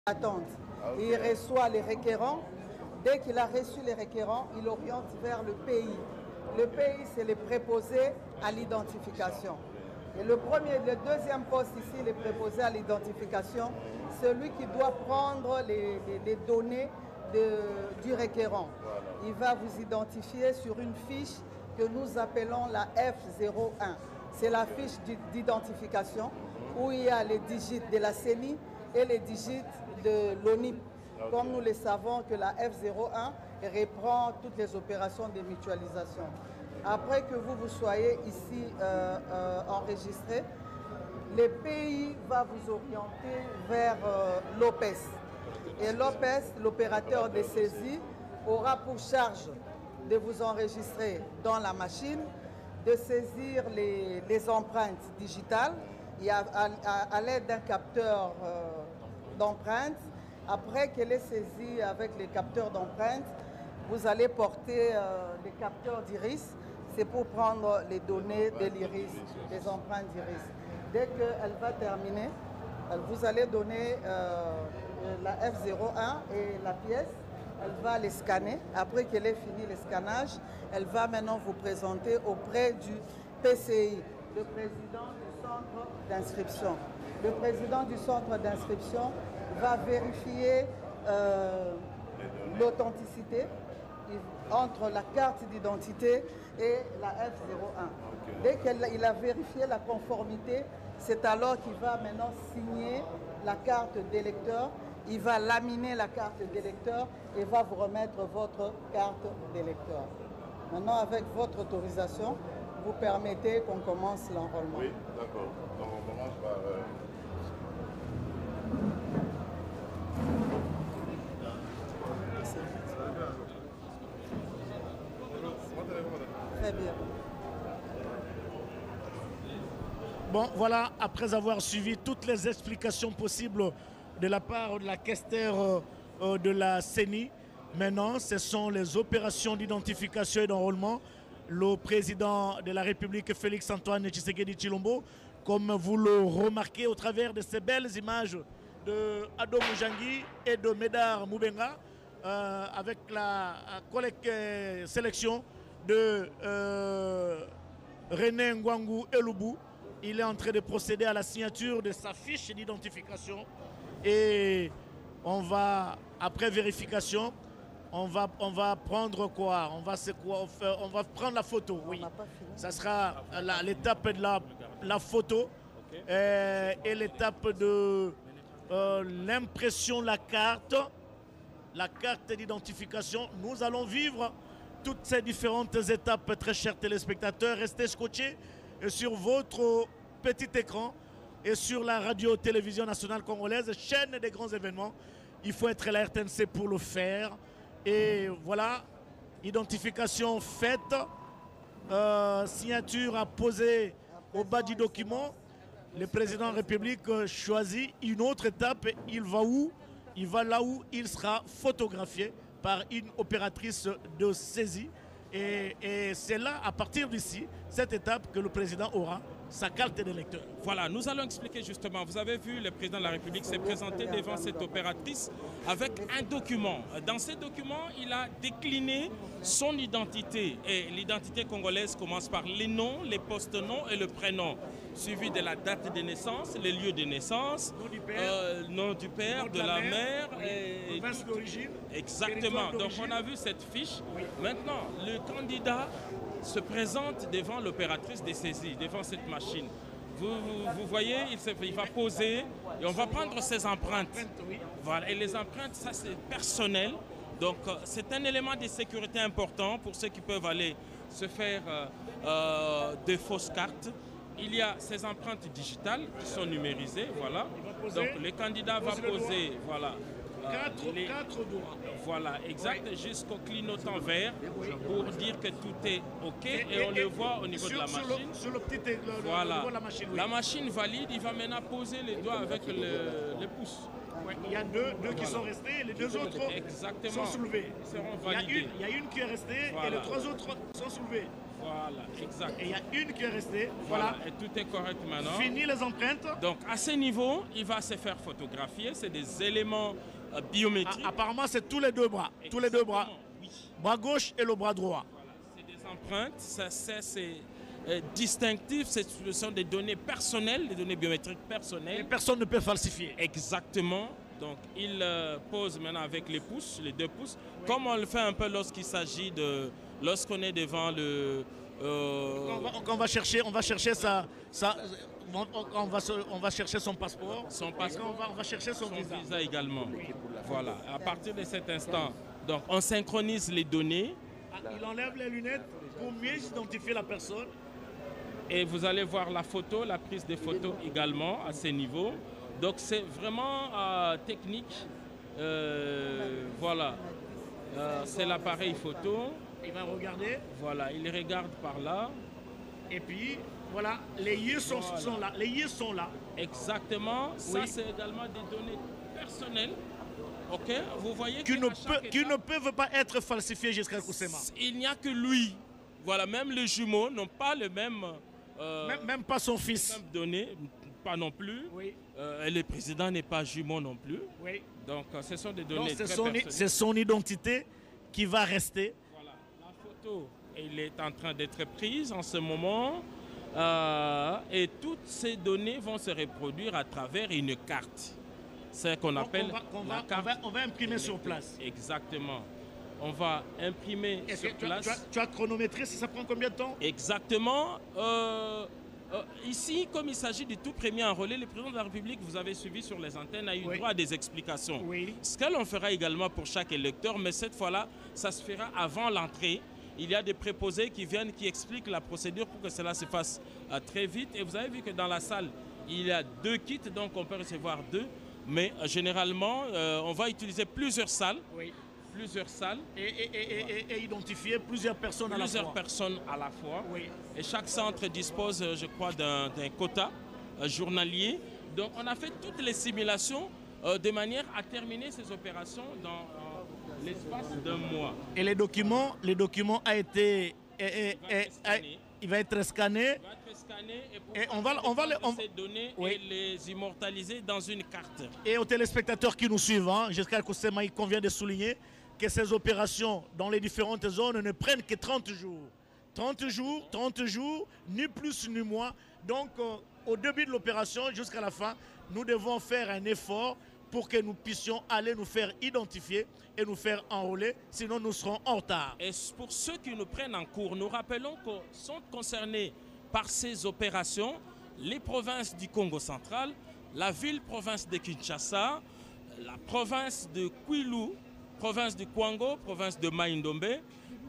attente. Okay. Il reçoit les requérants. Dès qu'il a reçu les requérants, il oriente vers le pays. Le pays, c'est les préposés à l'identification. Et le deuxième poste ici, les préposés à l'identification, celui qui doit prendre les données du requérant. Voilà. Il va vous identifier sur une fiche que nous appelons la F01. C'est la fiche d'identification où il y a les digits de la CENI et les digits de l'ONIP. Okay. Comme nous le savons que la F01 reprend toutes les opérations de mutualisation. Après que vous soyez ici enregistré, le pays va vous orienter vers l'OPES. Et l'OPES, l'opérateur de saisie, aura pour charge de vous enregistrer dans la machine, de saisir les empreintes digitales à l'aide d'un capteur d'empreintes. Après qu'elle est saisie avec les capteurs d'empreintes, vous allez porter les capteurs d'iris. C'est pour prendre les données de l'iris, les empreintes d'iris. Dès qu'elle va terminer, vous allez donner la F01 et la pièce. Elle va les scanner. Après qu'elle ait fini le scannage, elle va maintenant vous présenter auprès du PCI, le président du centre d'inscription. Le président du centre d'inscription va vérifier l'authenticité entre la carte d'identité et la F01. Okay. Dès qu'il a vérifié la conformité, c'est alors qu'il va maintenant signer la carte d'électeur. Il va laminer la carte d'électeur et va vous remettre votre carte d'électeur. Maintenant, avec votre autorisation, vous permettez qu'on commence l'enrôlement. Oui, d'accord. Donc on commence par... Très bien. Bon, voilà, après avoir suivi toutes les explications possibles de la part de la questeur de la CENI, maintenant, ce sont les opérations d'identification et d'enrôlement. Le président de la République, Félix-Antoine Tshisekedi Tshilombo, comme vous le remarquez au travers de ces belles images de Ado Moujangi et de Médard Moubenga, avec la collecte sélection de René Ngwangu Eloubou. Il est en train de procéder à la signature de sa fiche d'identification et on va, après vérification, on va prendre quoi? On va prendre la photo, oui. Ça sera l'étape de la photo et l'étape de l'impression de la carte d'identification. Nous allons vivre toutes ces différentes étapes, très chers téléspectateurs. Restez scotchés sur votre petit écran et sur la radio-télévision nationale congolaise, chaîne des grands événements. Il faut être à la RTNC pour le faire. Et voilà, identification faite, signature à poser au bas du document. Le président de la République choisit une autre étape. Il va où? Il va là où il sera photographié par une opératrice de saisie. Et c'est là, à partir d'ici, cette étape, que le président aura sa carte d'électeur. Voilà, nous allons expliquer justement. Vous avez vu, le président de la République s'est présenté devant cette opératrice avec un document. Dans ce document, il a décliné son identité. Et l'identité congolaise commence par les noms, les post-noms et le prénom, suivi de la date de naissance, les lieux de naissance, nom du père, de la mère, et province d'origine. Exactement. Donc on a vu cette fiche. Oui. Maintenant, le candidat se présente devant l'opératrice des saisies, devant cette machine. Vous voyez, il va poser et on va prendre ses empreintes. Voilà. Et les empreintes, ça c'est personnel. Donc c'est un élément de sécurité important pour ceux qui peuvent aller se faire des fausses cartes. Il y a ces empreintes digitales qui sont numérisées. Voilà. Donc le candidat va poser, voilà. Quatre doigts. Voilà, exact, jusqu'au clignotant vert pour dire que tout est OK et on le voit au niveau de la machine. Sur le petit voilà. de la machine. Oui. La machine valide, il va maintenant poser les doigts avec les pouces. Ouais, il y a deux qui sont restés, les deux autres sont soulevés. Ils seront validés. Il y a une qui est restée et les trois autres sont soulevés. Voilà, exact. Et il y a une qui est restée. Voilà. Et tout est correct maintenant. Fini les empreintes. Donc à ce niveau, il va se faire photographier. C'est des éléments biométriques. Apparemment, c'est tous les deux bras. Tous les deux bras. Oui. Bras gauche et le bras droit. Voilà. C'est des empreintes. Ça, c'est distinctif. Ce sont des données personnelles, des données biométriques personnelles. Et personne ne peut falsifier. Exactement. Donc il pose maintenant avec les pouces, les 2 pouces, comme on le fait un peu lorsqu'il s'agit de... Lorsqu'on est devant le... On va chercher on va chercher son passeport. Son passeport. On va chercher son visa également. Voilà. À partir de cet instant, donc on synchronise les données. Il enlève les lunettes pour mieux identifier la personne. Et vous allez voir la photo, la prise de photos également à ce niveau. Donc c'est vraiment technique. Voilà. C'est l'appareil photo. Il va regarder. Voilà, il regarde par là. Et puis, voilà, les yeux sont là. Les yeux sont là. Exactement. Ça, c'est également des données personnelles. OK. Vous voyez qui ne peuvent pas être falsifiées jusqu'à Koussema. Il n'y a que lui. Voilà, même les jumeaux n'ont pas le même... même pas son fils. Même données, pas non plus. Oui. Et le président n'est pas jumeau non plus. Oui. Donc, ce sont des données très personnelles. C'est son identité qui va rester. La photo, elle est en train d'être prise en ce moment et toutes ces données vont se reproduire à travers une carte. C'est qu'on appelle la carte. On va imprimer sur place. Exactement. On va imprimer sur place. Tu as chronométré, ça prend combien de temps? Exactement. Ici, comme il s'agit du tout premier enrôlé, le président de la République, vous avez suivi sur les antennes, a eu droit à des explications. Oui. Ce que l'on fera également pour chaque électeur, mais cette fois-là, ça se fera avant l'entrée. Il y a des préposés qui viennent, qui expliquent la procédure pour que cela se fasse très vite. Et vous avez vu que dans la salle, il y a 2 kits, donc on peut recevoir 2. Mais généralement, on va utiliser plusieurs salles. Oui. Plusieurs salles. Et identifier plusieurs personnes à la fois. Plusieurs personnes à la fois. Oui. Et chaque centre dispose, je crois, d'un quota journalier. Donc on a fait toutes les simulations de manière à terminer ces opérations dans l'espace d'un mois. Et les documents a été... il va être scanné. Et on va ces données et les immortaliser dans une carte. Et aux téléspectateurs qui nous suivent, jusqu'à Koussema, il convient de souligner que ces opérations dans les différentes zones ne prennent que 30 jours. 30 jours, ni plus ni moins. Donc, au début de l'opération jusqu'à la fin, nous devons faire un effort pour que nous puissions aller nous faire identifier et nous faire enrôler, sinon nous serons en retard. Et pour ceux qui nous prennent en cours, nous rappelons que sont concernés par ces opérations les provinces du Congo central, la ville-province de Kinshasa, la province de Kwilu, province du Kwango, province de Maïndombe,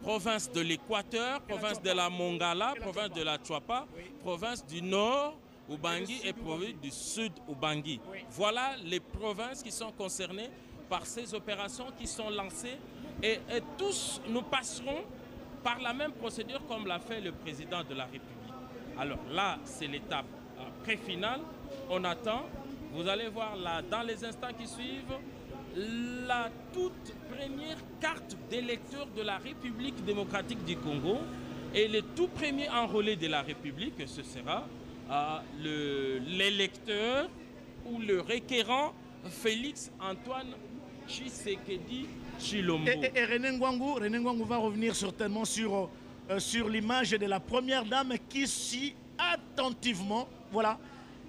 province de l'Équateur, province de la Mongala, province de la Chouapa, province du Nord, Ubangi, et province du Sud, Ubangi. Voilà les provinces qui sont concernées par ces opérations qui sont lancées et tous nous passerons par la même procédure comme l'a fait le président de la République. Alors là, c'est l'étape pré-finale. On attend. Vous allez voir là, dans les instants qui suivent, la toute première carte d'électeur de la République démocratique du Congo et le tout premier enrôlé de la République, ce sera l'électeur ou le requérant Félix Antoine Tshisekedi Tshilombo. Et René Ngwangu va revenir certainement sur l'image de la première dame qui suit attentivement, voilà,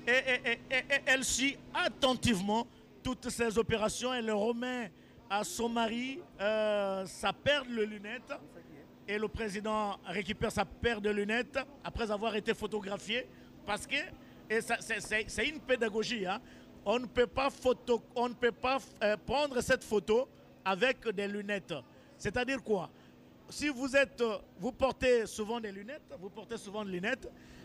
et elle suit attentivement toutes ces opérations. Elle remet à son mari sa paire de lunettes et le président récupère sa paire de lunettes après avoir été photographié parce que c'est une pédagogie. On ne peut pas prendre cette photo avec des lunettes. C'est-à-dire quoi? Si vous portez souvent des lunettes,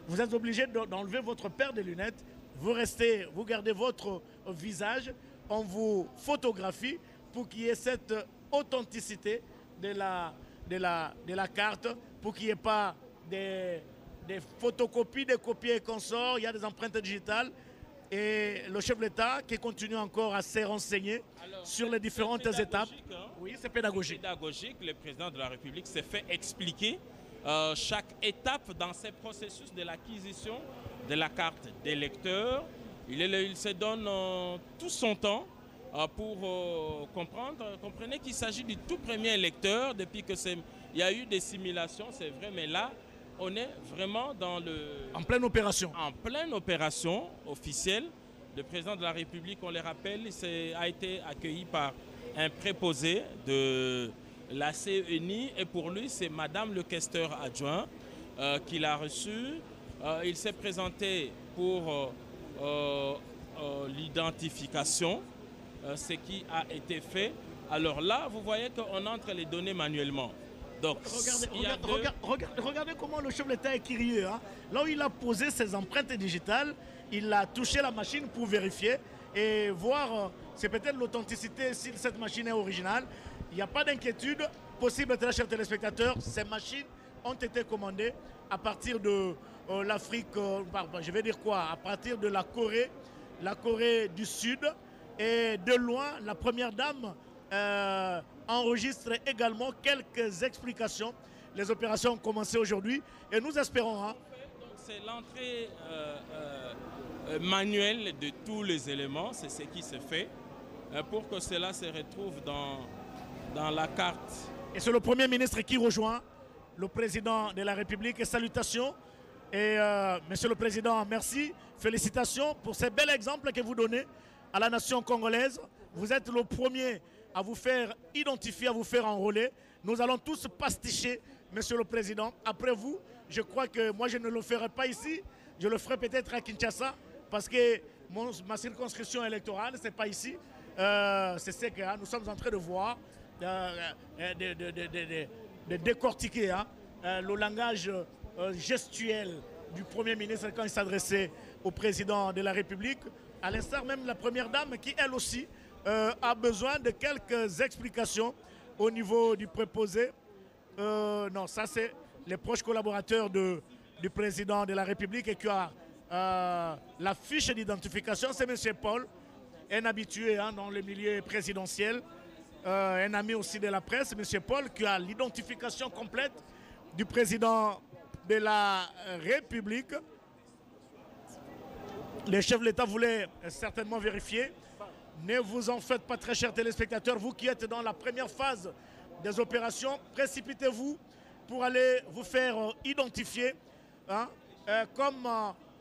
vous êtes obligé d'enlever votre paire de lunettes, vous gardez votre visage, on vous photographie pour qu'il y ait cette authenticité de la carte, pour qu'il n'y ait pas des photocopies, des copies et consorts, il y a des empreintes digitales. Et le chef de l'État qui continue encore à se renseigner sur les différentes étapes. Oui, c'est pédagogique. Le président de la République s'est fait expliquer chaque étape dans ces processus de l'acquisition de la carte d'électeur. Il se donne tout son temps pour comprendre. Comprenez qu'il s'agit du tout premier électeur depuis que il y a eu des simulations, c'est vrai, mais là, on est vraiment dans en pleine opération. En pleine opération officielle. Le président de la République, on le rappelle, a été accueilli par un préposé de la CENI et pour lui, c'est Madame le questeur adjoint qui l'a reçu. Il s'est présenté pour l'identification, ce qui a été fait. Alors là, vous voyez qu'on entre les données manuellement. Donc, regardez comment le chef de l'État est curieux. Hein. Là où il a posé ses empreintes digitales, il a touché la machine pour vérifier et voir c'est peut-être l'authenticité si cette machine est originale. Il n'y a pas d'inquiétude possible, très chers téléspectateurs. Ces machines ont été commandées à partir de l'Afrique, je vais dire quoi, à partir de la Corée du Sud. Et de loin, la première dame enregistre également quelques explications. Les opérations ont commencé aujourd'hui et nous espérons. Hein, c'est l'entrée manuelle de tous les éléments, c'est ce qui se fait pour que cela se retrouve dans la carte. Et c'est le Premier ministre qui rejoint le Président de la République. Et salutations. Et Monsieur le Président, merci. Félicitations pour ces bels exemples que vous donnez à la nation congolaise. Vous êtes le premier à vous faire identifier, à vous faire enrôler. Nous allons tous pasticher, Monsieur le Président. Après vous, je crois que moi, je ne le ferai pas ici. Je le ferai peut-être à Kinshasa parce que ma circonscription électorale, ce n'est pas ici. C'est ce que nous sommes en train de voir, de décortiquer le langage gestuel du Premier ministre quand il s'adressait au Président de la République, à l'instar même de la Première Dame qui, elle aussi, a besoin de quelques explications au niveau du préposé. Non, ça c'est les proches collaborateurs du Président de la République et qui a la fiche d'identification, c'est M. Paul, un habitué dans le milieu présidentiel, un ami aussi de la presse, M. Paul, qui a l'identification complète du Président de la République. Les chefs de l'État voulaient certainement vérifier. Ne vous en faites pas, très chers téléspectateurs, vous qui êtes dans la première phase des opérations, précipitez-vous pour aller vous faire identifier, comme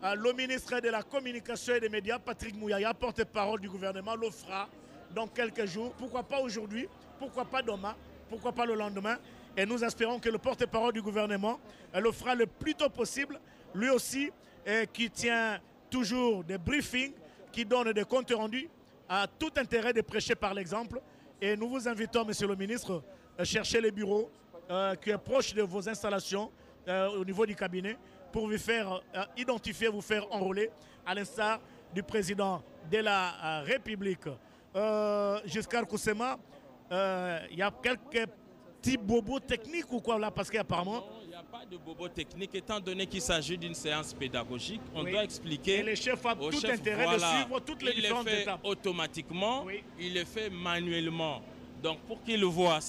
le ministre de la Communication et des Médias, Patrick Mouyaya, porte-parole du gouvernement, le fera dans quelques jours. Pourquoi pas aujourd'hui, pourquoi pas demain, pourquoi pas le lendemain. Et nous espérons que le porte-parole du gouvernement le fera le plus tôt possible, lui aussi, qui tient toujours des briefings, qui donne des comptes rendus, a tout intérêt de prêcher par l'exemple. Et nous vous invitons, Monsieur le ministre, à chercher les bureaux qui est proche de vos installations au niveau du cabinet pour vous faire identifier, vous faire enrôler à l'instar du président de la République. Giscard Koussema, il y a quelques petits bobos techniques ou quoi là, parce qu'apparemment... Non, il n'y a pas de bobos techniques, étant donné qu'il s'agit d'une séance pédagogique, on doit expliquer... Et les chefs ont tout intérêt de suivre toutes les différentes étapes. Il le fait automatiquement, il le fait manuellement. Donc pour qu'ils le voient,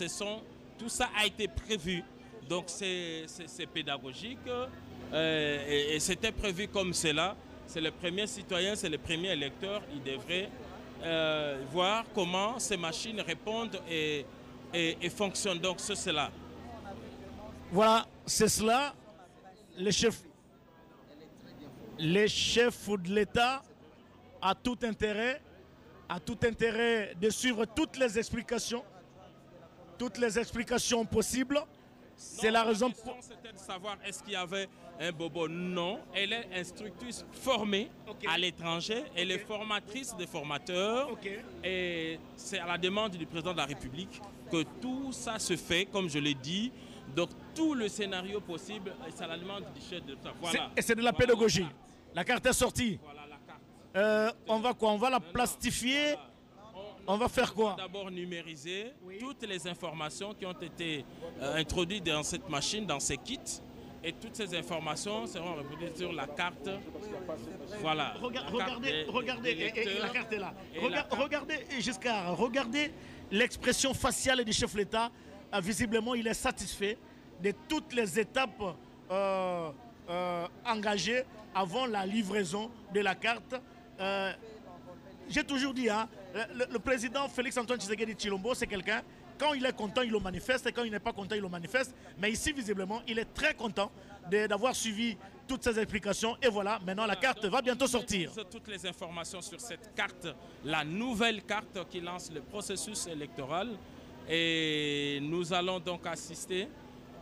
tout ça a été prévu. Donc c'est pédagogique et c'était prévu comme cela. C'est le premier citoyen, c'est le premier électeur. Il devrait voir comment ces machines répondent et fonctionnent. Donc c'est cela. Voilà, c'est cela. Les chefs de l'État ont tout intérêt de suivre toutes les explications possibles. C'est la raison pour... C'était de savoir est-ce qu'il y avait un bobo. Non, elle est instructrice formée à l'étranger. Elle est formatrice des formateurs. Et c'est à la demande du président de la République que tout ça se fait, comme je l'ai dit. Donc tout le scénario possible, c'est à la demande du chef de l'État. Voilà. Et c'est de la pédagogie. La carte est sortie. Voilà la carte. On va quoi? On va la plastifier. On va faire quoi? D'abord numériser toutes les informations qui ont été introduites dans cette machine, dans ces kits. Et toutes ces informations seront reproduites sur la carte. Voilà. Regardez, et la carte est là. Regardez, Giscard, regardez l'expression faciale du chef de l'État. Visiblement, il est satisfait de toutes les étapes engagées avant la livraison de la carte. J'ai toujours dit, hein, le président Félix-Antoine Tshisekedi Tshilombo, c'est quelqu'un, quand il est content, il le manifeste, et quand il n'est pas content, il le manifeste. Mais ici, visiblement, il est très content d'avoir suivi toutes ces explications. Et voilà, maintenant, la carte va bientôt sortir. Toutes les informations sur cette carte, la nouvelle carte qui lance le processus électoral. Et nous allons donc assister.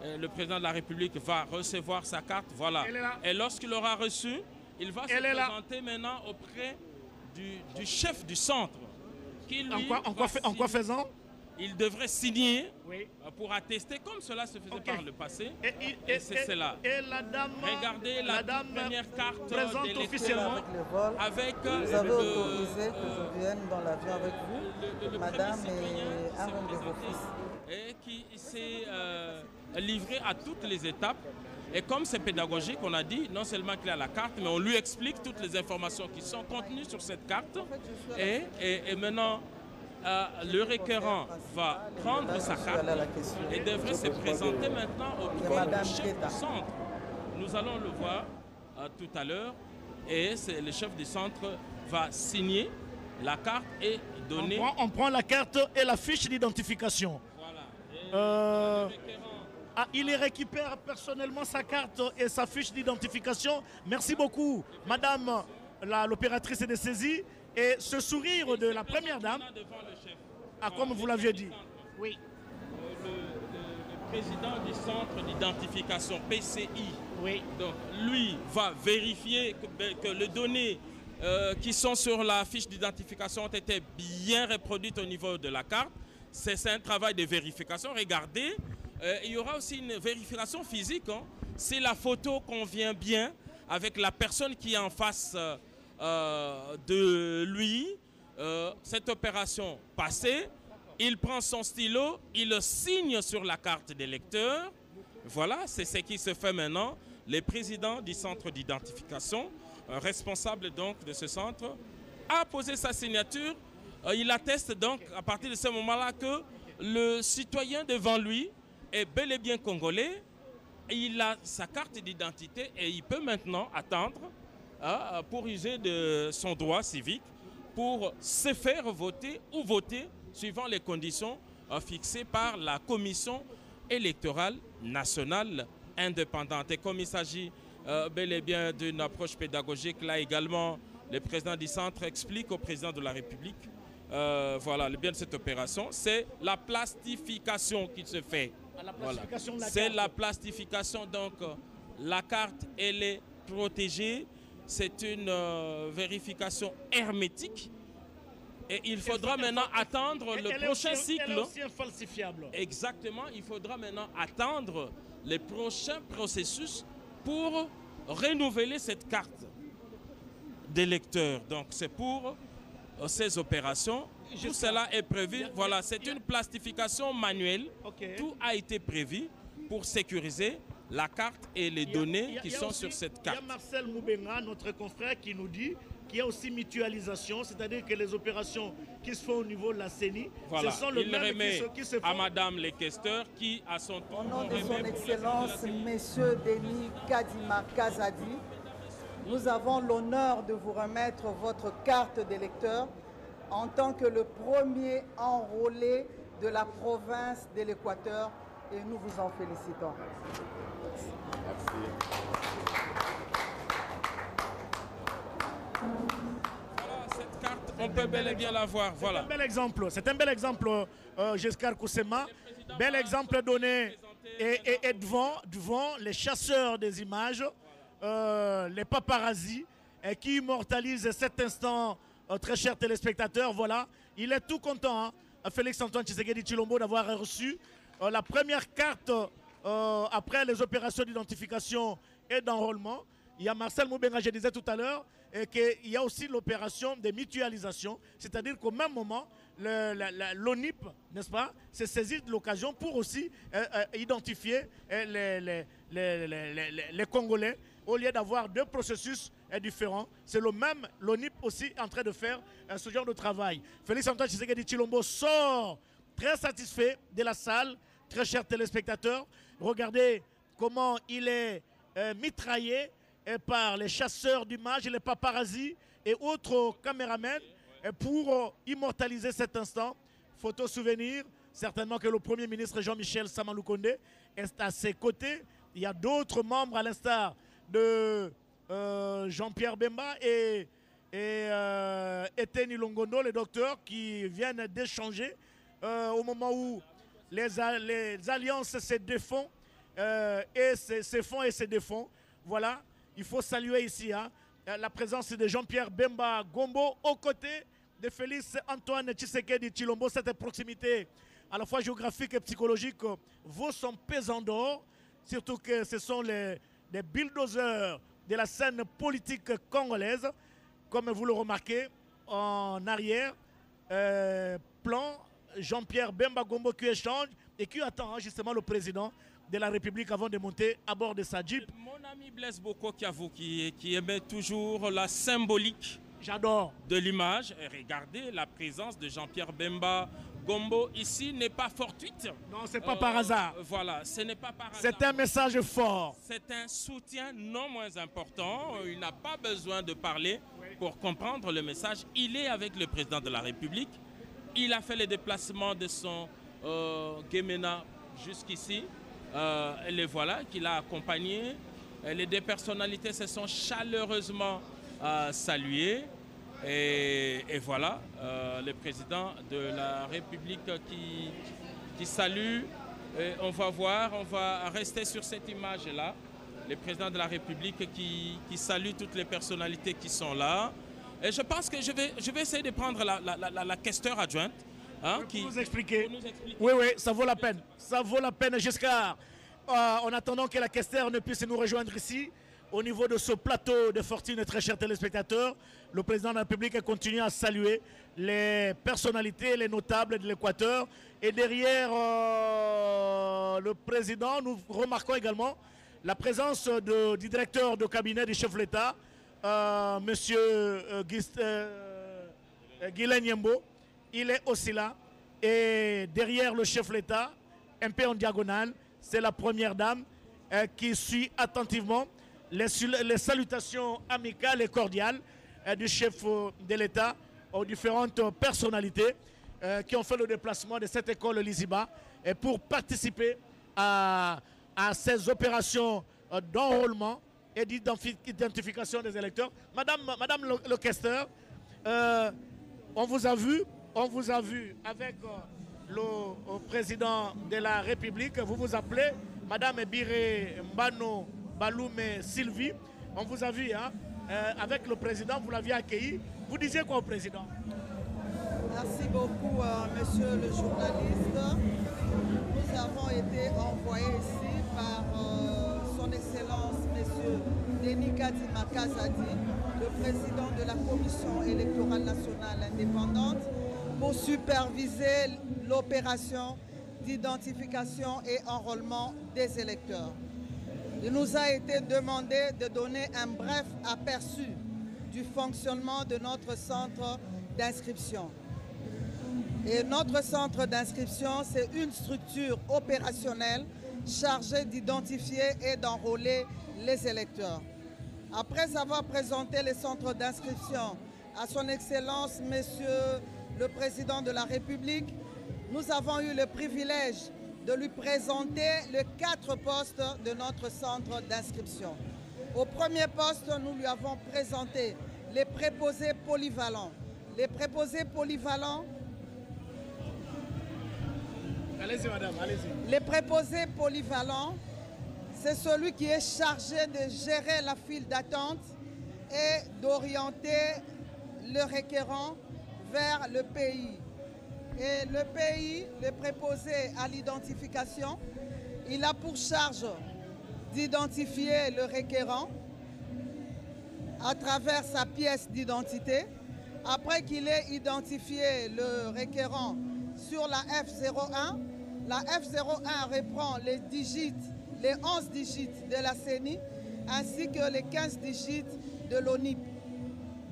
Le président de la République va recevoir sa carte. Voilà. Et lorsqu'il aura reçu, il va se présenter maintenant auprès du chef du centre. Qui, lui, en quoi faisant? Il devrait signer pour attester, comme cela se faisait par le passé. Et c'est cela. Et la dame, regardez la première carte présente officiellement avec vous avez autorisé que je vienne dans l'avion avec vous, madame et un de vos fils. Et qui s'est livré à toutes les étapes. Et comme c'est pédagogique, on a dit non seulement qu'il a la carte, mais on lui explique toutes les informations qui sont contenues sur cette carte. Et maintenant, le requérant va prendre sa carte et devrait se présenter maintenant auprès du chef du centre. Nous allons le voir tout à l'heure. Et le chef du centre va signer la carte et donner... On prend la carte et la fiche d'identification. Voilà. Il récupère personnellement sa carte et sa fiche d'identification. Merci beaucoup, madame l'opératrice est saisie. Et ce sourire de la première dame, comme vous l'aviez dit. Oui. Le président du centre d'identification PCI, oui. Donc, lui va vérifier que les données qui sont sur la fiche d'identification ont été bien reproduites au niveau de la carte. C'est un travail de vérification. Regardez, il y aura aussi une vérification physique. Hein. Si la photo convient bien avec la personne qui est en face de lui, cette opération passée, il prend son stylo, il le signe sur la carte des lecteurs. Voilà, c'est ce qui se fait maintenant. Le président du centre d'identification, responsable donc de ce centre, a posé sa signature. Il atteste donc à partir de ce moment-là que le citoyen devant lui est bel et bien congolais. Et il a sa carte d'identité et il peut maintenant attendre pour user de son droit civique pour se faire voter ou voter suivant les conditions fixées par la commission électorale nationale indépendante. Et comme il s'agit bel et bien d'une approche pédagogique, là également, le président du centre explique au président de la République voilà, le bien de cette opération, c'est la plastification qui se fait. Voilà. C'est la plastification, donc la carte, elle est protégée. C'est une vérification hermétique. Et il faudra maintenant attendre le prochain cycle. Elle est aussi infalsifiable. Exactement. Il faudra maintenant attendre les prochains processus pour renouveler cette carte d'électeur. Donc c'est pour ces opérations. Tout cela est prévu. Voilà, c'est une plastification manuelle. Okay. Tout a été prévu pour sécuriser la carte et les données qui sont sur cette carte. Il y a Marcel Moubenga, notre confrère, qui nous dit qu'il y a aussi mutualisation, c'est-à-dire que les opérations qui se font au niveau de la CENI, voilà. Ce sont le même qui se font. À Madame les questeurs qui, à son tour, au nom de son Excellence, Monsieur Denis Kadima Kazadi, nous avons l'honneur de vous remettre votre carte d'électeur en tant que le premier enrôlé de la province de l'Équateur et nous vous en félicitons. Merci. Voilà, cette carte, on peut bel et bien la voir. Voilà. C'est un bel exemple, Giscard Koussema. Bel exemple donné et devant les chasseurs des images, les paparazzis, qui immortalisent cet instant, très chers téléspectateurs. Voilà, il est tout content, hein, Félix-Antoine Tshisekedi Tshilombo, d'avoir reçu la première carte après les opérations d'identification et d'enrôlement. Il y a Marcel Moubenga, je disais tout à l'heure, qu'il y a aussi l'opération de mutualisation, c'est-à-dire qu'au même moment, l'ONIP, n'est-ce pas, s'est saisi de l'occasion pour aussi identifier les Congolais, au lieu d'avoir deux processus différents. C'est le même, l'ONIP aussi en train de faire ce genre de travail. Félix-Antoine Tshisekedi Tshilombo sort très satisfait de la salle, très chers téléspectateurs. Regardez comment il est mitraillé par les chasseurs d'images, les paparazzis et autres caméramens pour immortaliser cet instant. Photo souvenir, certainement que le Premier ministre Jean-Michel Sama Lukonde est à ses côtés. Il y a d'autres membres à l'instar de Jean-Pierre Bemba et Eteni Longondo, le docteur, qui viennent d'échanger au moment où les alliances se défont et se font et se défont. Voilà, il faut saluer ici la présence de Jean-Pierre Bemba Gombo aux côtés de Félix Antoine Tshisekedi Tshilombo. Cette proximité à la fois géographique et psychologique vaut son pesant d'or, surtout que ce sont les bulldozers de la scène politique congolaise, comme vous le remarquez en arrière, plan Jean-Pierre Bemba Gombo qui échange et qui attend justement le président de la République avant de monter à bord de sa Jeep. Mon ami Blaise Boko Kiavu qui aimait toujours la symbolique de l'image. Regardez, la présence de Jean-Pierre Bemba Gombo ici n'est pas fortuite. Non, c'est pas par hasard. Voilà, ce n'est pas par hasard. C'est un message fort. C'est un soutien non moins important. Il n'a pas besoin de parler pour comprendre le message. Il est avec le président de la République. Il a fait le déplacement de son Gemena jusqu'ici. Les voilà qu'il a accompagnés. Les deux personnalités se sont chaleureusement saluées. Et voilà, le président de la République qui salue. Et on va voir, on va rester sur cette image-là. Le président de la République qui salue toutes les personnalités qui sont là. Et je pense que je vais essayer de prendre la questeur adjointe. Pour nous expliquer. Oui, ça vaut la peine. Ça vaut la peine, Giscard. En attendant que la questeur ne puisse nous rejoindre ici, au niveau de ce plateau de fortune, très chers téléspectateurs, le président de la République continue à saluer les personnalités, les notables de l'Équateur. Et derrière le président, nous remarquons également la présence du directeur de cabinet du chef de l'État, M. Guylaine Yembo. Il est aussi là. Et derrière le chef de l'État, un peu en diagonale, c'est la première dame qui suit attentivement les salutations amicales et cordiales du chef de l'État aux différentes personnalités qui ont fait le déplacement de cette école Liziba et pour participer à ces opérations d'enrôlement et d'identification des électeurs. Madame le questeur, on vous a vu avec le président de la République. Vous vous appelez Madame Ebire Mbano Baloume Sylvie. On vous a vu avec le président, vous l'aviez accueilli. Vous disiez quoi au président? Merci beaucoup, monsieur le journaliste. Nous avons été envoyés ici par son Excellence, monsieur Denis Kadima Kazadi, le président de la Commission électorale nationale indépendante, pour superviser l'opération d'identification et enrôlement des électeurs. Il nous a été demandé de donner un bref aperçu du fonctionnement de notre centre d'inscription. Et notre centre d'inscription, c'est une structure opérationnelle chargée d'identifier et d'enrôler les électeurs. Après avoir présenté les centres d'inscription à son Excellence, Monsieur le Président de la République, nous avons eu le privilège de lui présenter les 4 postes de notre centre d'inscription. Au premier poste, nous lui avons présenté les préposés polyvalents. Les préposés polyvalents. Allez-y, madame, allez-y. Les préposés polyvalents, c'est celui qui est chargé de gérer la file d'attente et d'orienter le requérant vers le pays. Et le pays, le préposé à l'identification, il a pour charge d'identifier le requérant à travers sa pièce d'identité. Après qu'il ait identifié le requérant sur la F01 reprend les digits, les 11 digits de la CENI ainsi que les 15 digits de l'ONIP.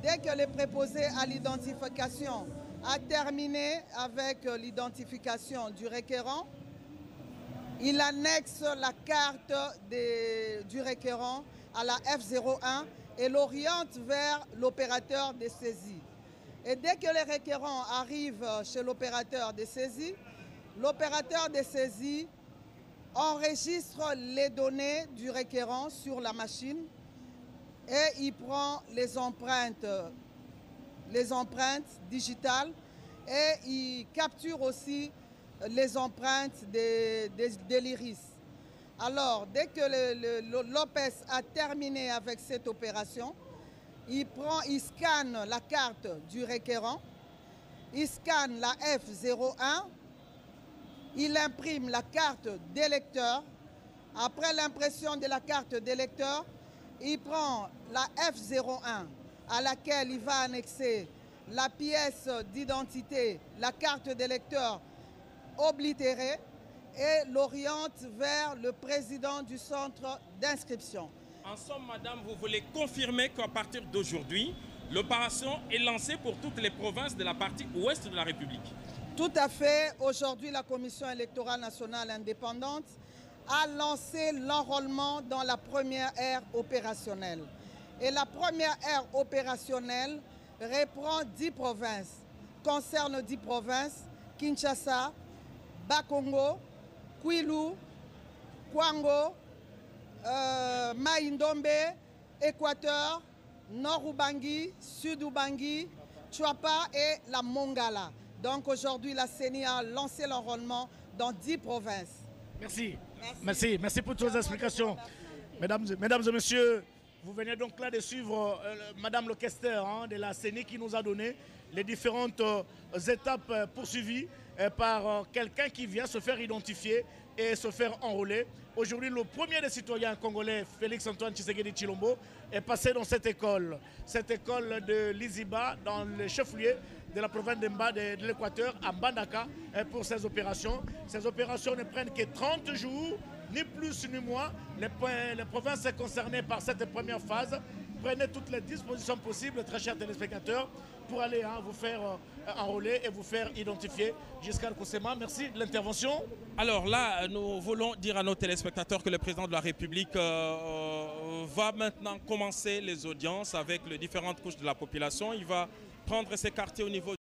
Dès que le préposé à l'identification a terminé avec l'identification du requérant, il annexe la carte du requérant à la F01 et l'oriente vers l'opérateur de saisie. Et dès que les requérants arrivent chez l'opérateur de saisie enregistre les données du requérant sur la machine et il prend les empreintes digitales et il capture aussi les empreintes de l'iris. Alors, dès que Lopez a terminé avec cette opération, il scanne la carte du requérant, il scanne la F01, il imprime la carte d'électeur. Après l'impression de la carte d'électeur, il prend la F01 à laquelle il va annexer la pièce d'identité, la carte d'électeur oblitérée et l'oriente vers le président du centre d'inscription. En somme, madame, vous voulez confirmer qu'à partir d'aujourd'hui, l'opération est lancée pour toutes les provinces de la partie ouest de la République? Tout à fait. Aujourd'hui, la Commission électorale nationale indépendante a lancé l'enrôlement dans la première ère opérationnelle. Et la première ère opérationnelle reprend 10 provinces, concerne 10 provinces, Kinshasa, Bakongo, Kwilu, Kwango, Maïndombe, Équateur, Nord-Ubangi, Sud-Ubangi, Chouapa et la Mongala. Donc aujourd'hui, la CENI a lancé l'enrôlement dans 10 provinces. Merci pour toutes les explications. Mesdames et messieurs, vous venez donc là de suivre Madame le questeur de la CENI qui nous a donné les différentes étapes poursuivies par quelqu'un qui vient se faire identifier et se faire enrôler. Aujourd'hui, le premier des citoyens congolais, Félix-Antoine Tshisekedi Tshilombo, est passé dans cette école de Liziba, dans le chef-lieu de la province de l'Équateur, à Mbandaka, pour ces opérations. Ces opérations ne prennent que 30 jours, ni plus ni moins. Les provinces concernées par cette première phase, prenez toutes les dispositions possibles, très chers téléspectateurs, pour aller vous faire enrôler et vous faire identifier jusqu'à Koussema. Merci de l'intervention. Alors là, nous voulons dire à nos téléspectateurs que le président de la République va maintenant commencer les audiences avec les différentes couches de la population. Il va prendre ses quartiers au niveau